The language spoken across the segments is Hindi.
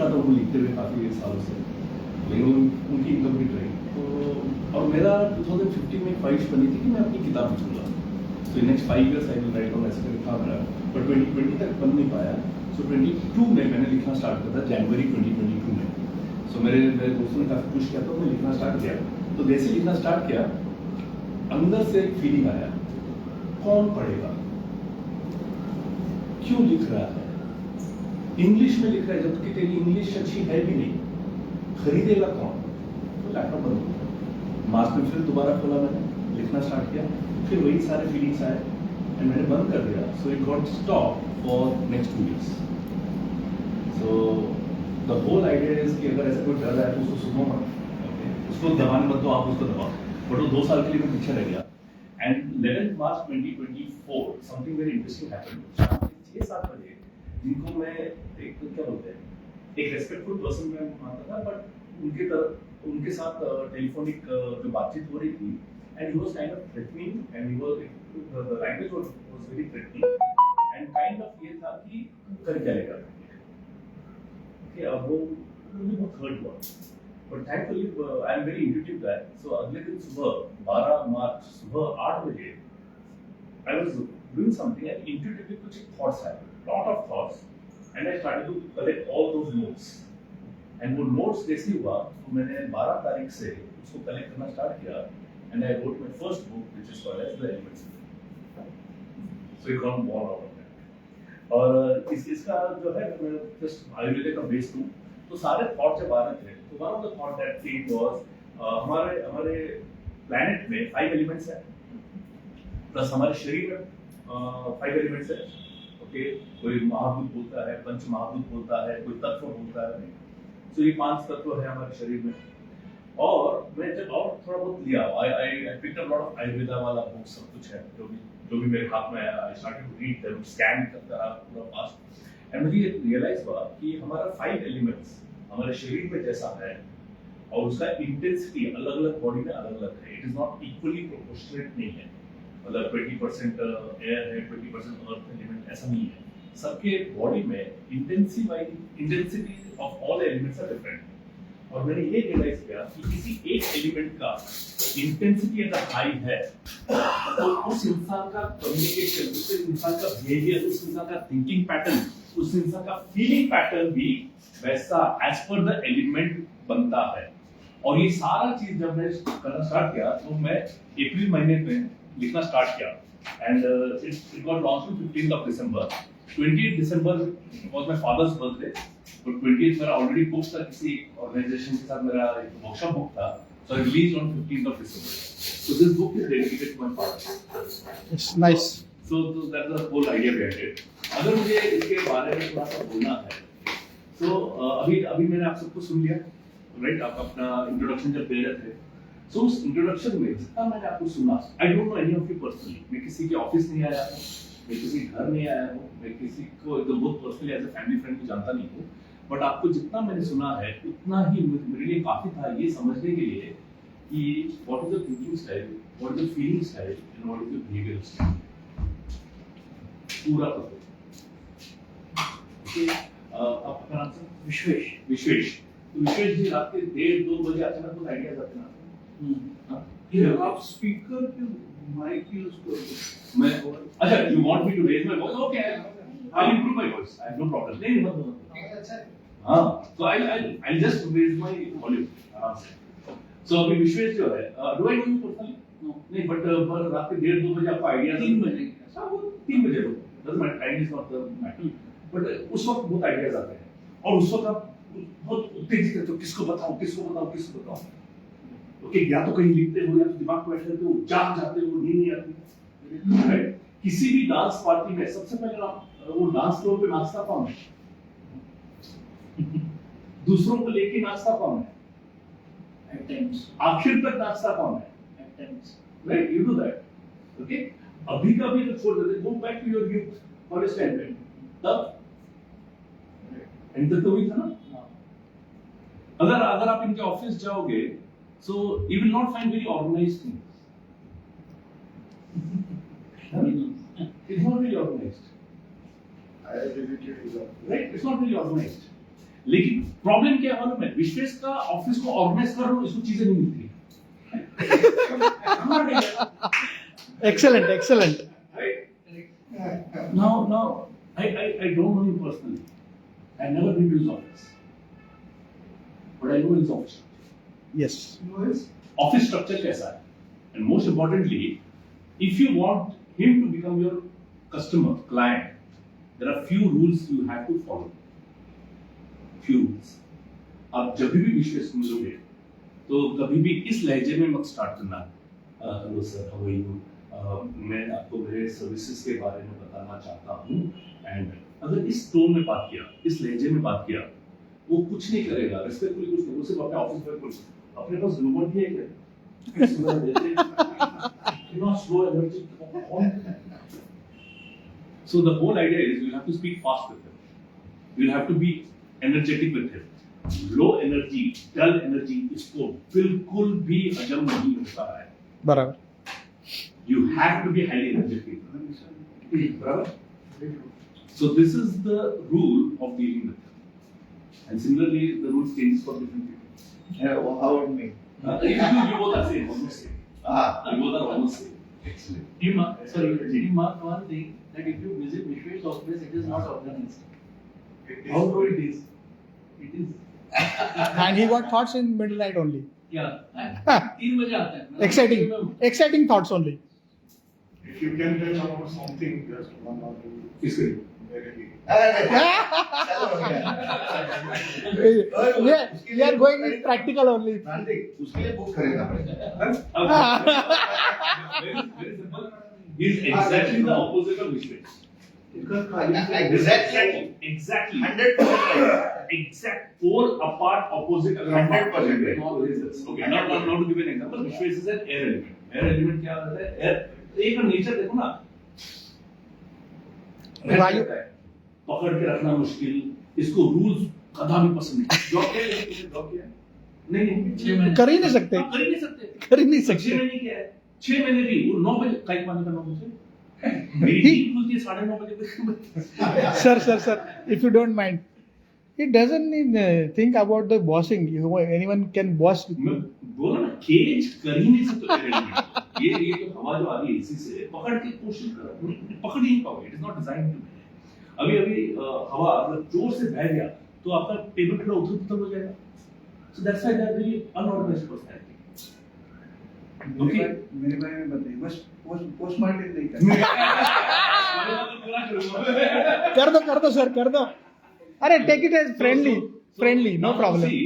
था तो वो लिखते हुए काफ़ी सालों से, लेकिन उनकी इनकम भी रही तो। और मेरा 2015 में एक ख्वाहिश बनी थी कि मैं अपनी किताब लिखूँगा, so next 5 years I will write on, ऐसे करके था मेरा, पर 2020 तक बन नहीं पाया। सो 22 में मैंने लिखना स्टार्ट किया था, जनवरी 2022 में। सो मेरे दोस्तों ने काफ़ी पुश किया तो मैं लिखना स्टार्ट किया। तो जैसे लिखना स्टार्ट किया, अंदर से एक फीलिंग आया, कौन पढ़ेगा, क्यों लिख रहा है, इंग्लिश में लिख रहा है जबकि तेरी इंग्लिश अच्छी है भी नहीं, खरीदेगा कौन। तो लैपटॉप बंद हो गया, मार्च में फिर दोबारा खोला, मैंने लिखना स्टार्ट किया, फिर वही सारे फीलिंग्स आए एंड मैंने बंद कर दिया। So it got stop for next 2 weeks। So the whole idea is कि अगर ऐसा कोई डर रहा है तो उसको सुनो मत, उसको दबाने मत दो, आप उसको दबाओ। बट वो 2 साल के लिए मैं पीछे रह गया। And 11 March 2024 something very interesting happened. शाम के 6-7 बजे, जिनको मैं एक क्या बोलते हैं, एक रेस्पेक्टफुल पर्सन मैं मानता था, बट उनके साथ टेलीफोनिक जो बातचीत हो रही थी, and he was kind of threatening and he was, the language was very threatening and kind of ये था कि कर क्या लेगा। ओके, अब वो मुझे बहुत हर्ट हुआ, but thankfully I am very intuitive guy. So अगले दिन सुबह 12 मार्च सुबह 8 बजे I was doing something and intuitively कुछ थॉट्स आए, lot of thoughts, and I started to collect all those notes. And वो नोट्स जैसे हुआ तो मैंने 12 तारीख से उसको कलेक्ट करना स्टार्ट किया and I wrote my first book which is called as the elements. So it got born out of that. और इसका जो है, मैं जस्ट आयुर्वेद का बेस हूँ, तो सारे थॉट जब आ रहे थे तो one of the thought that came was हमारे प्लैनेट में 5 एलिमेंट्स हैं, प्लस हमारे शरीर में 5 एलिमेंट्स हैं। ओके, कोई महाभूत बोलता है, पंच महाभूत बोलता है, कोई तत्व बोलता है। तो ये 5 तत्व है हमारे शरीर में। और मैं जब और थोड़ा बहुत लिया, I picked up lot of Ayurveda वाला बुक, सब कुछ है जो भी मेरे हाथ में आया, I started to read them, scan करता रहा पूरा फास्ट, एंड मुझे रियलाइज हुआ कि हमारा 5 एलिमेंट्स हमारे शरीर में जैसा है और उसका इंटेंसिटी अलग अलग बॉडी में अलग अलग है। It is not equally proportionate नहीं है, मतलब 20% एयर है, 20% अर्थ एलिमेंट, ऐसा नहीं है। सबके बॉडी में intensity of all elements are different. और मैंने ये रियलाइज किया कि किसी एक एलिमेंट का इंटेंसिटी अगर हाई है तो उस इंसान का कम्युनिकेशन, उस इंसान का बिहेवियर, उस इंसान का थिंकिंग पैटर्न, उस इंसान का फीलिंग पैटर्न भी वैसा एज पर द एलिमेंट बनता है। और ये सारा चीज जब मैं करना स्टार्ट किया तो मैं अप्रैल महीने में लिखना स्टार्ट किया and it got launch on 15th of December। 20th December was my father's birthday, तो 20th मेरा ऑलरेडी बुक था, किसी ऑर्गेनाइजेशन के साथ मेरा एक वर्कशॉप बुक था, so I released on 15th of December. So this book is dedicated to my father. It's nice. So that's the whole idea behind it. अगर मुझे इसके बारे में थोड़ा सा बोलना है, तो अभी मैंने आप सबको सुन लिया, राइट? आप अपना इंट्रोडक्शन जब दे रहे थे, सो उस इंट्रोडक्शन में जितना मैंने आपको सुना, I don't know any of you personally, मैं किसी के ऑफिस नहीं आया हूँ, मैं किसी घर नहीं आया हूँ, मैं किसी को एकदम बहुत personally as a family friend को जानता नहीं हूँ, बट आपको जितना मैंने सुना है उतना ही मेरे लिए काफी था ये समझने के लिए कि what is the thinking style, what is the feeling style and what is the behaviour style, पूरा पता। ओके, आपका नाम सर? विश्वेश। तो विश्वेश जी, रात के 1:30-2 बजे अचानक कुछ आइडियाज आते ना, ये आप स्पीकर के माइक यूज करो। मैं, अच्छा, you want me to raise my voice? Okay, I will improve my voice, I have no problem. नहीं मत बोलो, अच्छा है। हाँ, तो I just raise my volume आराम से। सो अभी विश्वेश जो है, do I know you personally? नहीं, बट रात के 1:30-2 बजे आपको आइडिया 3 बजे। अच्छा, वो 3 बजे हो, doesn't matter, time is not the matter, but उस वक्त बहुत आइडियाज आते हैं और उस वक्त आप बहुत उत्तेजित रहते हो, किसको बताओ। ओके, या तो कहीं लिखते हो या तो दिमाग में बैठे रहते हो, जाग जाते हो, नींद नहीं आती, राइट? किसी भी डांस पार्टी में सबसे पहले वो डांस फ्लोर पे नाचता कौन है? दूसरों को लेके नाचता कौन है? At times. आखिर तक नाचता कौन है? At times. Right, you do that. Okay, अभी का भी छोड़ देते, go back to your youth, college time में, तब एंड तक तो वही था ना। अगर आप इनके ऑफिस जाओगे, so you will not find very organized things. It's not really organized. I have visited his office. Right? It's not really organized. लेकिन प्रॉब्लम क्या है मालूम है, विश्वेश का ऑफिस को ऑर्गेनाइज कर रहा हूँ, इसको चीजें नहीं मिलती। Excellent. Now, I don't know him personally. I've never been to his office, but I know his office. Yes. Office structure कैसा है, and most importantly, if you want him to become your customer, client, there are few rules you have to follow. Few rules. आप जब भी विश्वास मिलोगे तो कभी भी इस लहजे में मत स्टार्ट करना, hello sir, how are you, मैं आपको मेरे सर्विसेज के बारे में बताना चाहता हूँ, एंड अगर इस टोन में बात किया, इस लहजे में बात किया, वो कुछ नहीं करेगा, रिस्पेक्टफुली कुछ नहीं, वो सिर्फ अपने ऑफिस में कुछ, अपने पास ग्लूमर भी है क्या, सुना देते you know, slow energy. So the whole idea is you'll have to speak fast with him. You'll have to be energetic with him. Low energy, dull energy इसको बिल्कुल भी हजम नहीं होता है. बराबर. You have to be highly energetic. बराबर? So this is the rule of dealing with him. And similarly, the rules changes for different people. Yeah, well, how about me? You both are same, almost same. You both are almost same. Excellent. You mark one thing, that if you visit Vishwesh's office, it is not organized. How good it is. It is. And he got thoughts in middle night only. Yeah. 3 बजे आता है. Exciting thoughts only. If you can tell about something, just one or two. इसके लिए. Very We are going with practical only. उसके लिए बुक खरीदना पड़ेगा. Very simple. He is exactly the opposite of Vishwesh. Exactly. 100% right. Exact polar apart opposite. 100% right. Okay. Not to give an example. Vishwesh is an air element. Air element क्या होता है? Air. एक नेचर देखो ना. वायु. पकड़ के रखना मुश्किल. इसको रूल्स कदापि पसंद नहीं. जॉब क्या है? जॉब क्या है? नहीं. 6 महीने. कर ही नहीं सकते. कर ही नहीं सकते. कर ही नहीं 6 सकते. महीने क्या है? 6 महीने भी वो 9 बजे काइट मारने का 9 बजे. मेरी टीम खुलती है 9:30 बजे. Sir, if you don't mind, he doesn't think about the bossing. Anyone can boss. मैं बोला ना, केज कर ही नहीं सकते. ये तो हवा जो आ रही है इसी से पकड़ के कोशिश करो, पकड़ ही नहीं पाओगे. It is not design to. अभी हवा अगर जोर से बह गया तो आपका टेबल थोड़ा उथल-पुथल हो जाएगा. So that's why that very unorganised personality. मेरे बारे में बताइए, बस पोस्टमार्टम नहीं करना. कर दो सर, कर दो. अरे take it as friendly, no now problem. See,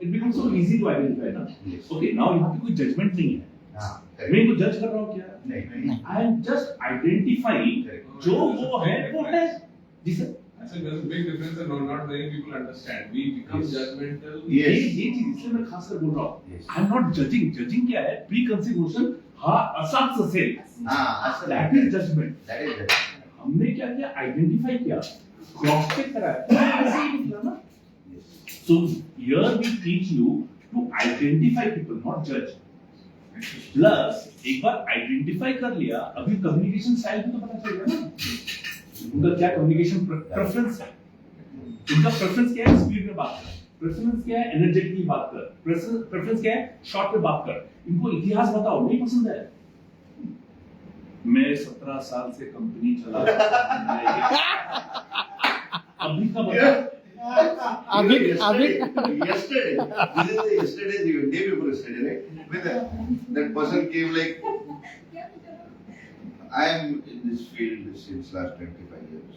it becomes so easy to identify ना. Okay, now यहाँ पे कोई judgment नहीं है. हाँ. मैं इनको जज कर रहा हूँ क्या? नहीं. I am just identifying जो वो है वो है. जी sir. I said there's a big difference and not many people understand. We become Yes. judgmental. Yes. ये चीज इसलिए मैं खास कर बोल रहा हूँ. Yes. I am not judging. Judging क्या है? Preconceived notion. हाँ, असत असेल. हाँ. That is judgment. That is it. हमने क्या किया? Identify किया. Cross check कराया. ऐसे ही निकला ना. So here we teach you to identify people, not judge. Plus एक बार identify कर लिया, अभी communication style भी तो पता चल गया ना. उनका क्या communication preference है. उनका preference क्या है? Speed में बात कर. Preference क्या है? Energetically बात कर. Preference क्या है? Short में बात कर. इनको इतिहास बताओ, नहीं पसंद है. मैं 17 साल से कंपनी चला रहा हूँ. अभी का बताओ. अभी Yesterday, this is the yesterday's event, day before yesterday, right? When that person came like, I am in this field since last 25 years.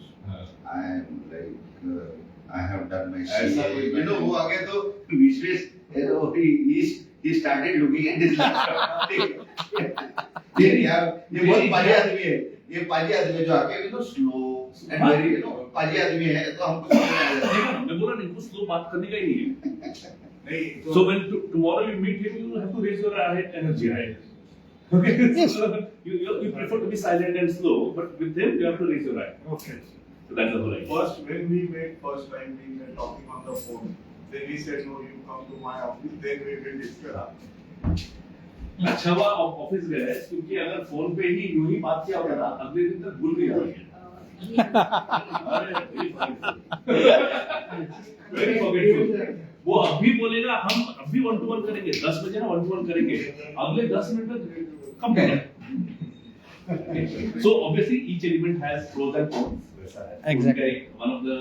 I am like, I have done my CA. You know, वो आ गया तो Vishwesh, he started looking at his laptop. ये बहुत पाजी आदमी है. ये पाजी आदमी जो आके you know slow and very you know पाजी आदमी है तो हमको समझ में आ जाता है. मैं बोला नहीं, कुछ स्लो बात करने का ही नहीं है. So when tomorrow you meet him, you have to raise your energy high. Okay. Yes. So you prefer to be silent and slow, but with him you have to raise your eye. Okay. So that's the whole idea. First, when we met first time, we were talking on the phone. Then he said, "No, you come to my office. Then we will discuss." अच्छा हुआ ऑफिस गए, क्योंकि अगर फोन पे ही यूं ही बात किया होता ना, अगले दिन तक भूल भी जाएंगे. अरे वेरी फॉरगेटफुल। वो अभी बोलेगा हम अभी 1-to-1 करेंगे, 10 बजे ना 1-to-1 करेंगे, अगले 10 मिनट में कम बोला। So obviously each element has pros and cons. Exactly. One of the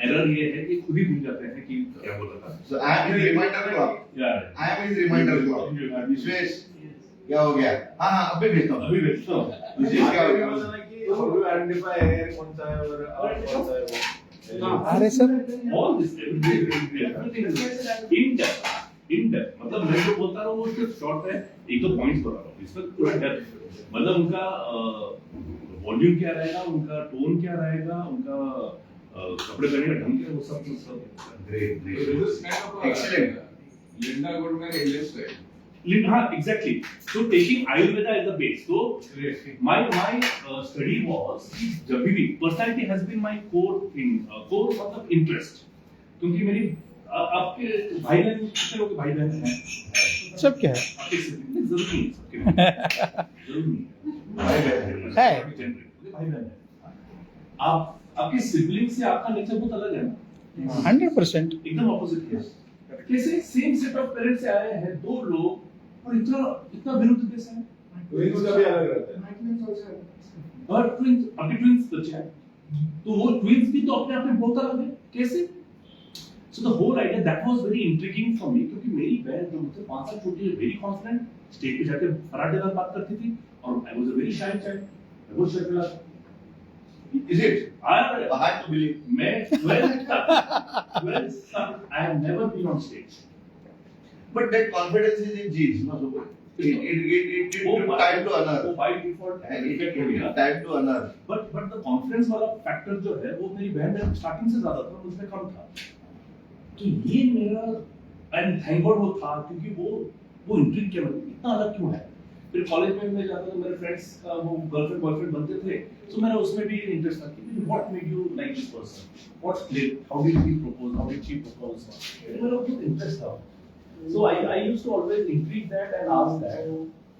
error ये है कि खुद ही भूल जाते हैं कि क्या बोला था। So I am his reminder clock. Yeah. I am his reminder clock. Vishwesh क्या हो गया? हाँ अभी भेजता हूँ। अभी भेजता हूँ। विशेष क्या हो गया? How do you identify air कौन सा है और out कौन सा है वो? अरे sir All this everything is in depth मतलब मैं जो बोलता रहा हूँ वो सिर्फ शॉर्ट है, एक तो पॉइंट्स बता रहा हूँ, इसमें पूरा डेप्थ मतलब उनका वॉल्यूम क्या रहेगा, उनका टोन क्या रहेगा, उनका कपड़े पहनने का ढंग क्या है, वो सब Great, So this is great. kind of a Excellent. Linda Goldman English style. हाँ exactly. So taking Ayurveda as the base. So Great. my study was कि जब भी personality has been my core thing, core मतलब interest. क्योंकि मेरी आपके भाई बहन कितने लोग भाई बहन हैं? सब क्या है आपके सिबलिंग जरूरी नहीं सबके लिए। जरूरी नहीं भाई बहन है। भाई बहन है। आप आपके सिबलिंग से आपका नेचर बहुत अलग है ना, 100%। एकदम ऑपोजिट है। कैसे सेम सेट ऑफ पेरेंट्स से आए हैं दो लोग और इतना इतना विरुद्ध कैसे हैं? Twins का भी अलग रहता है। और ट्विंस आपके ट्विंस बच्चे हैं तो वो ट्विंस भी तो अपने आप में बहुत अलग है कैसे? So the whole idea that was very intriguing for me क्योंकि मेरी बहन जो मुझसे 5 साल छोटी है, वेरी कॉन्फिडेंट, स्टेज पे जाके फराटेदार बात करती थी और I was a very shy child, मैं बहुत शर्मिला था। Is it? I Hard to believe. मैं 12th तक I have never been on stage. But that confidence is in genes, no? So it took time to वो unearth. by default And it effect हो गया। took time to unearth. but the confidence वाला फैक्टर जो है वो मेरी बहन में स्टार्टिंग से ज्यादा था, मुझमें कम था। तो ये मेरा एंड थैंक गॉड वो था क्योंकि वो इंट्रिग के मतलब इतना अलग क्यों है। फिर कॉलेज में मैं जाता था, मेरे फ्रेंड्स का वो गर्लफ्रेंड बॉयफ्रेंड बनते थे, तो मेरा उसमें भी इंटरेस्ट था कि what made you like this person, what did how did he propose, how did she propose, मेरा बहुत इंटरेस्ट था। So I used to always intrigue that and ask that.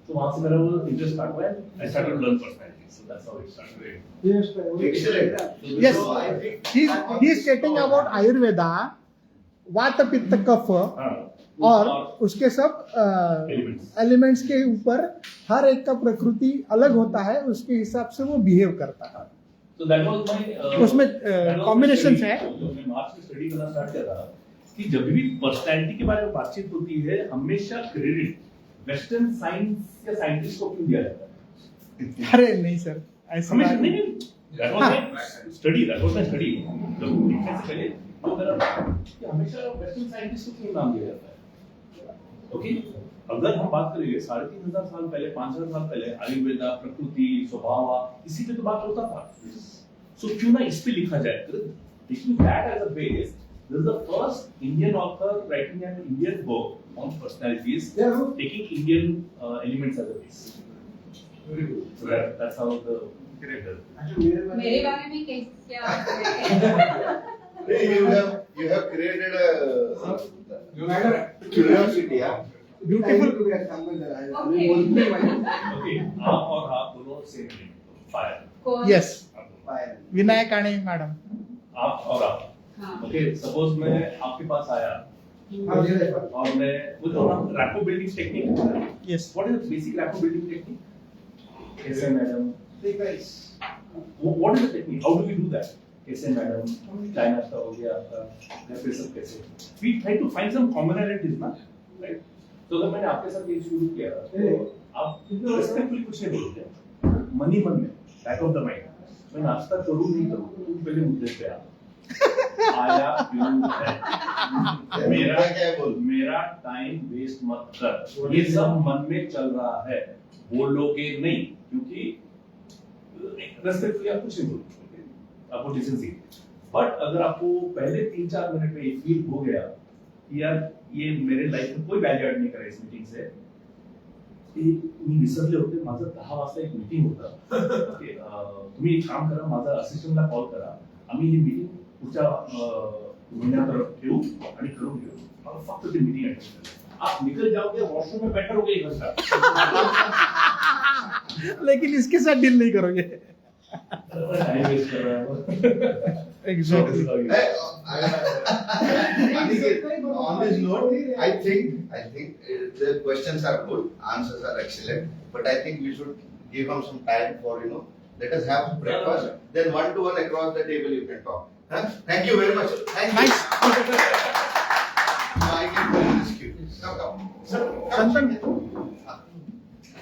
तो वहां से मेरा वो इंटरेस्ट स्टार्ट हुआ, I started to learn personality, so that's how it started. Excellent. Yes, So I think he is stating about Ayurveda, वात पित्त कफ और उसके सब एलिमेंट्स के ऊपर हर एक का प्रकृति अलग होता है, उसके हिसाब से वो बिहेव करता है। So that was my उसमें combinations हैं। जो मैं मार्क्स में स्टडी करना स्टार्ट किया था कि जब भी पर्सनैलिटी के बारे में बातचीत होती है हमेशा क्रेडिट वेस्टर्न साइंस या साइंटिस्ट को क्यों दिया जाता है? अरे नहीं सर, ऐसा हमेशा बात नहीं, that was my study, जब लिखने से पहले तो मेरा कि हमेशा वेस्टर्न साइंटिस्ट को क्यों नाम दिया जाता है? ओके, अगर हम बात करेंगे 3500 साल पहले, 5000 साल पहले आयुर्वेदा, प्रकृति, स्वभाव, इसी पे तो बात होता था। सो क्यों ना इस पे लिखा जाए? Taking that as a base, this is the first Indian author writing an Indian book on personalities, taking Indian elements as a base. Very good. So that's how the character. मेरे बारे में क्या you have created a United. curiosity, yeah. Beautiful. Okay, आप और आप दोनों same name, fire. कौन? यस, विनायक आणे मैडम। आप और आप। हाँ। Okay, suppose मैं आपके पास आया और मैं वो जो रैपो बिल्डिंग टेक्निक है, yes, what is the basic rapport building technique? कैसे madam? What is the technique? How do we do that? कैसे मैडम? चाय नाश्ता हो गया आपका, घर पे सब कैसे? We try to find some commonalities ना, right? तो अगर मैंने आपके साथ ये शुरू किया तो आप रेस्पेक्टफुली कुछ नहीं बोलते, मनी मन में, back of the mind, मैं नाश्ता करूँ नहीं करूँ, पहले मुद्दे पे आया क्यों है? मेरा टाइम वेस्ट मत कर, ये सब मन में चल रहा है, बोलोगे नहीं, क्योंकि रेस्पेक्टफुली आप कुछ नहीं बोलोगे, आपको डिसेंसी। बट अगर आपको पहले 3-4 मिनट में ये फील हो गया कि यार ये मेरे लाईफ में कोई व्हॅल्यू ऍड नाही करा इस मीटिंग से, मी विसरले होते, माझं 10 वाजता एक मीटिंग होतं, ओके, तुम्ही एक काम करा, माझा असिस्टंटला कॉल करा, आम्ही ही मीटिंग पुढच्या महिन्यात ठेवू आणि करून घेऊ, मला फक्त ते मीटिंग अटेंड करा, आप निकल जाओगे वॉशरूम में बैठे रहोगे 1 घंटा, लेकिन इसके साथ डील नहीं करोगे। टाइम वेस्ट कर रहा है। Exactly. Aniket, on this note, I think the questions are good, answers are excellent, but I think we should give them some time for, let us have breakfast, then one-to-one across the table you can talk. Huh? Thank you very much. Thank you. Nice. I can ask you. Come. Sir, Santan,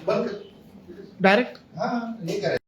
बंद कर। direct. हाँ, नहीं करे।